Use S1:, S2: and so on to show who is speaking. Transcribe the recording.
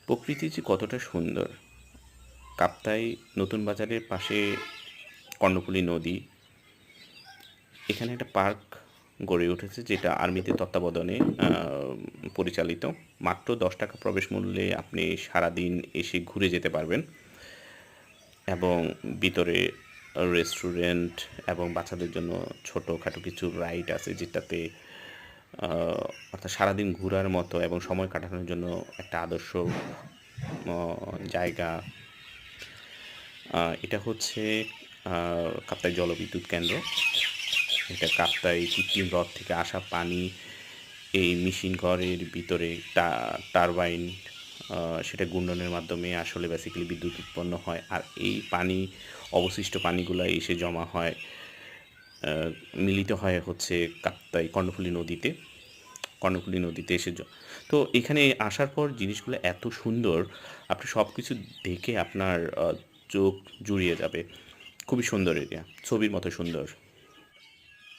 S1: প্রকৃতি যে কতটা সুন্দর! কাপ্তাই নতুন বাজারের পাশে কর্ণফুলী নদী। এখানে একটা পার্ক গড়ে উঠেছে যেটা আর্মিদের তত্ত্বাবধানে পরিচালিত। মাত্র ৳১০ প্রবেশ মূল্যে আপনি সারাদিন এসে ঘুরে যেতে পারবেন এবং ভিতরে রেস্টুরেন্ট এবং বাচ্চাদের জন্য ছোটখাটো কিছু রাইড আছে যেটাতে আ অর্থাৎ সারাদিন ঘুরার মতো এবং সময় কাটানোর জন্য একটা আদর্শ অ জায়গা। এটা হচ্ছে আ কাপ্তাই জলবিদ্যুৎ কেন্দ্র। এটা কাপ্তাই কৃত্রিম হ্রদ থেকে আসা পানি এই মেশিন ঘরের ভিতরে টারবাইন আ সেটা ঘূর্ণনের মাধ্যমে আসলে বেসিক্যালি বিদ্যুৎ উৎপন্ন হয়। আর এই পানি অবশিষ্ট পানিগুলা এসে জমা হয়, আ মিলিত হয় হচ্ছে কাপ্তাই কর্ণফুলী নদীতে। কর্ণফুলী নদীতে এসে তো এখানে আসার পর জিনিসগুলো এত সুন্দর, আপনি সবকিছু দেখে আপনার চোখ জুড়িয়ে যাবে। খুবই সুন্দর এরিয়া। ছবির মতো সুন্দর।